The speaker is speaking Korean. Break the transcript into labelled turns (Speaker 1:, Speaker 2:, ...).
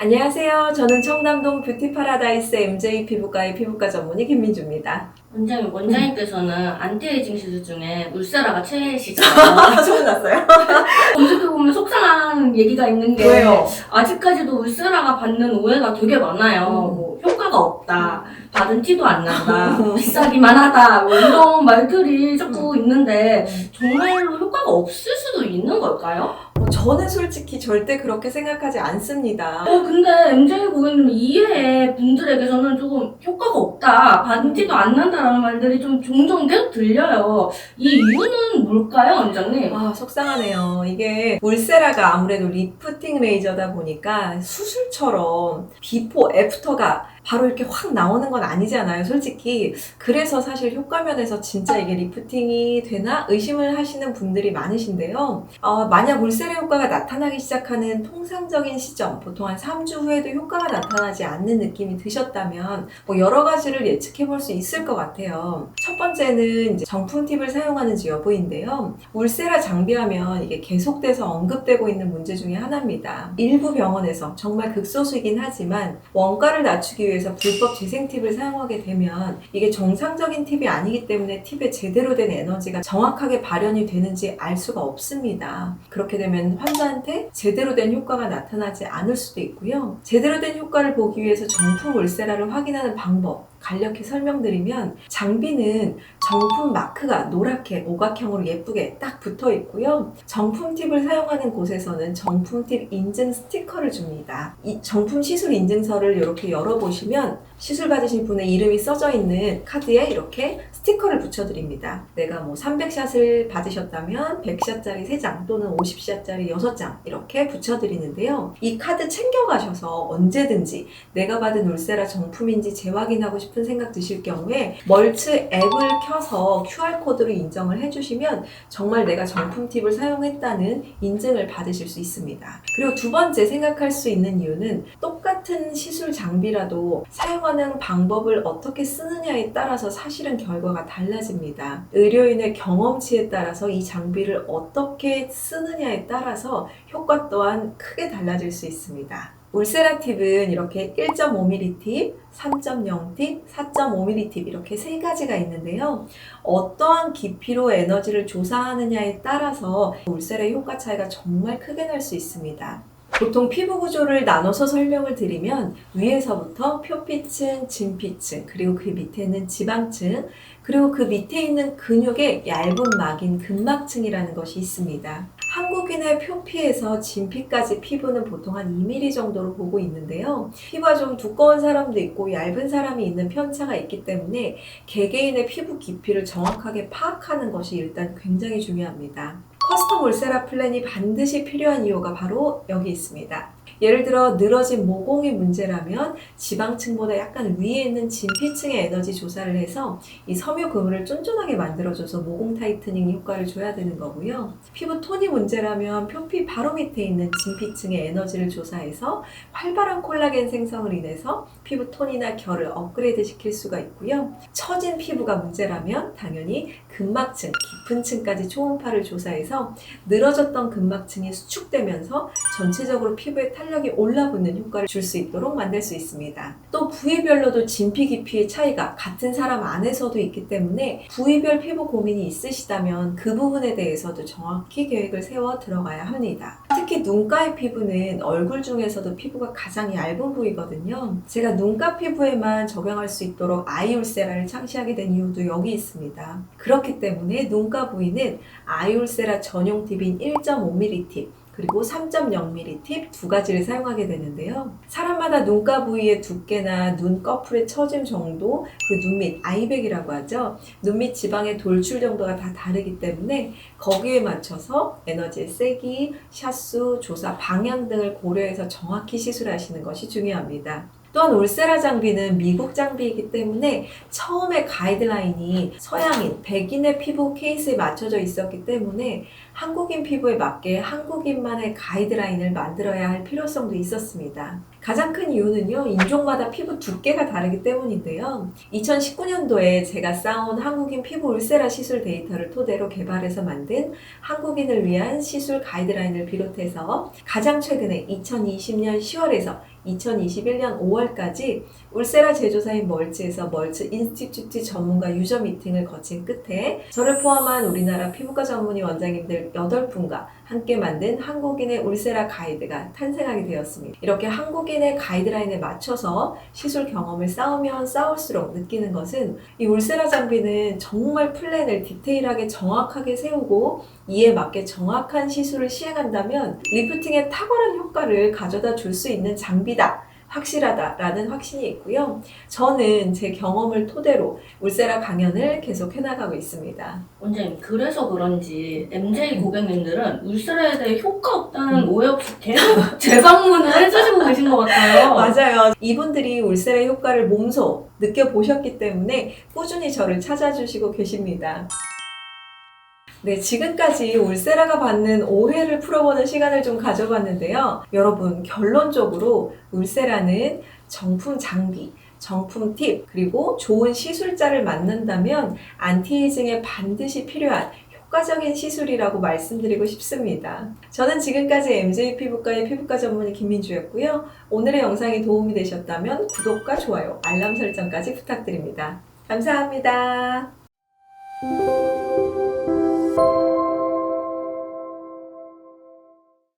Speaker 1: 안녕하세요. 저는 청담동 뷰티 파라다이스 MJ 피부과의 피부과 전문의 김민주입니다.
Speaker 2: 원장님께서는 안티에이징 시술 중에 울세라가 최애시잖아요.
Speaker 1: 소문났어요?
Speaker 2: 검색해보면 속상한 얘기가 있는 게
Speaker 1: 왜요?
Speaker 2: 아직까지도 울세라가 받는 오해가 되게 많아요. 뭐 효과가 없다, 받은 티도 안 난다, 비싸기만 하다, 뭐 이런 말들이 자꾸 있는데 정말로 효과가 없을 수도 있는 걸까요?
Speaker 1: 저는 솔직히 절대 그렇게 생각하지 않습니다.
Speaker 2: 근데 MJ 고객님 이외의 분들에게서는 조금 효과가 없다, 받은 티도 안 난다라는 말들이 좀 종종 계속 들려요. 이 이유는 뭘까요, 원장님?
Speaker 1: 속상하네요. 이게 울세라가 아무래도 리프팅 레이저다 보니까 수술처럼 비포, 애프터가 바로 이렇게 확 나오는 건 아니잖아요, 솔직히. 그래서 사실 효과 면에서 진짜 이게 리프팅이 되나 의심을 하시는 분들이 많으신데요. 만약 울세라 효과가 나타나기 시작하는 통상적인 시점, 보통 한 3주 후에도 효과가 나타나지 않는 느낌이 드셨다면 여러 가지를 예측해 볼 수 있을 것 같아요. 첫 번째는 이제 정품 팁을 사용하는지 여부인데요. 울세라 장비하면 이게 계속돼서 언급되고 있는 문제 중에 하나입니다. 일부 병원에서 정말 극소수이긴 하지만 원가를 낮추기 위해서 불법 재생 팁을 사용하게 되면 이게 정상적인 팁이 아니기 때문에 팁에 제대로 된 에너지가 정확하게 발현이 되는지 알 수가 없습니다. 그렇게 되면 환자한테 제대로 된 효과가 나타나지 않을 수도 있고요. 제대로 된 효과를 보기 위해서 정품 울세라를 확인하는 방법 간략히 설명드리면, 장비는 정품 마크가 노랗게 오각형으로 예쁘게 딱 붙어 있고요. 정품 팁을 사용하는 곳에서는 정품 팁 인증 스티커를 줍니다. 이 정품 시술 인증서를 이렇게 열어보시면 시술 받으신 분의 이름이 써져 있는 카드에 이렇게 스티커를 붙여드립니다. 내가 300샷을 받으셨다면 100샷짜리 3장 또는 50샷짜리 6장 이렇게 붙여드리는데요. 이 카드 챙겨가셔서 언제든지 내가 받은 울세라 정품인지 재확인하고 싶은 생각 드실 경우에 멀츠 앱을 켜서 QR코드로 인정을 해주시면 정말 내가 정품 팁을 사용했다는 인증을 받으실 수 있습니다. 그리고 두 번째 생각할 수 있는 이유는, 똑같은 시술 장비라도 사용하는 방법을 어떻게 쓰느냐에 따라서 사실은 결과가 달라집니다. 의료인의 경험치에 따라서 이 장비를 어떻게 쓰느냐에 따라서 효과 또한 크게 달라질 수 있습니다. 울세라 팁은 이렇게 1.5mm 팁, 3.0 팁, 4.5mm 팁 이렇게 세 가지가 있는데요. 어떠한 깊이로 에너지를 조사하느냐에 따라서 울세라의 효과 차이가 정말 크게 날 수 있습니다. 보통 피부 구조를 나눠서 설명을 드리면 위에서부터 표피층, 진피층, 그리고 그 밑에는 지방층, 그리고 그 밑에 있는 근육의 얇은 막인 근막층이라는 것이 있습니다. 한국인의 표피에서 진피까지 피부는 보통 한 2mm 정도로 보고 있는데요. 피부가 좀 두꺼운 사람도 있고 얇은 사람이 있는 편차가 있기 때문에 개개인의 피부 깊이를 정확하게 파악하는 것이 일단 굉장히 중요합니다. 커스텀 울세라 플랜이 반드시 필요한 이유가 바로 여기 있습니다. 예를 들어 늘어진 모공이 문제라면 지방층보다 약간 위에 있는 진피층의 에너지 조사를 해서 이 섬유 그물을 쫀쫀하게 만들어줘서 모공 타이트닝 효과를 줘야 되는 거고요. 피부 톤이 문제라면 표피 바로 밑에 있는 진피층의 에너지를 조사해서 활발한 콜라겐 생성을 인해서 피부 톤이나 결을 업그레이드 시킬 수가 있고요. 처진 피부가 문제라면 당연히 근막층, 깊은 층까지 초음파를 조사해서 늘어졌던 근막층이 수축되면서 전체적으로 피부에 탄력이 올라붙는 효과를 줄 수 있도록 만들 수 있습니다. 또 부위별로도 진피 깊이의 차이가 같은 사람 안에서도 있기 때문에 부위별 피부 고민이 있으시다면 그 부분에 대해서도 정확히 계획을 세워 들어가야 합니다. 특히 눈가의 피부는 얼굴 중에서도 피부가 가장 얇은 부위거든요. 제가 눈가 피부에만 적용할 수 있도록 아이울세라를 창시하게 된 이유도 여기 있습니다. 그렇기 때문에 눈가 부위는 아이울세라 전용 팁인 1.5mm 팁, 그리고 3.0mm 팁 두 가지를 사용하게 되는데요. 사람마다 눈가 부위의 두께나 눈 꺼풀의 처짐 정도, 그 눈밑, 아이백이라고 하죠. 눈밑 지방의 돌출 정도가 다 다르기 때문에 거기에 맞춰서 에너지의 세기, 샷수, 조사 방향 등을 고려해서 정확히 시술하시는 것이 중요합니다. 또한 울세라 장비는 미국 장비이기 때문에 처음에 가이드라인이 서양인, 백인의 피부 케이스에 맞춰져 있었기 때문에 한국인 피부에 맞게 한국인만의 가이드라인을 만들어야 할 필요성도 있었습니다. 가장 큰 이유는요, 인종마다 피부 두께가 다르기 때문인데요. 2019년도에 제가 쌓아온 한국인 피부 울세라 시술 데이터를 토대로 개발해서 만든 한국인을 위한 시술 가이드라인을 비롯해서 가장 최근에 2020년 10월에서 2021년 5월까지 울세라 제조사인 멀츠에서 멀츠 인스티튜트 전문가 유저 미팅을 거친 끝에 저를 포함한 우리나라 피부과 전문의 원장님들 8분과 함께 만든 한국인의 울세라 가이드가 탄생하게 되었습니다. 이렇게 한국인의 가이드라인에 맞춰서 시술 경험을 쌓으면 쌓을수록 느끼는 것은 이 울세라 장비는 정말 플랜을 디테일하게 정확하게 세우고 이에 맞게 정확한 시술을 시행한다면 리프팅의 탁월한 효과를 가져다 줄 수 있는 장비다. 확실하다라는 확신이 있고요. 저는 제 경험을 토대로 울세라 강연을 계속 해나가고 있습니다.
Speaker 2: 원장님, 그래서 그런지 MJ 고객님들은 울세라에 대해 효과 없다는 오해 없이 계속 재방문을 해주시고 계신 것 같아요.
Speaker 1: 맞아요. 이분들이 울세라의 효과를 몸소 느껴보셨기 때문에 꾸준히 저를 찾아주시고 계십니다. 네, 지금까지 울세라가 받는 오해를 풀어보는 시간을 좀 가져봤는데요. 여러분, 결론적으로 울세라는 정품 장비, 정품 팁, 그리고 좋은 시술자를 만난다면 안티에이징에 반드시 필요한 효과적인 시술이라고 말씀드리고 싶습니다. 저는 지금까지 MJ 피부과의 피부과 전문의 김민주였고요. 오늘의 영상이 도움이 되셨다면 구독과 좋아요, 알람 설정까지 부탁드립니다. 감사합니다.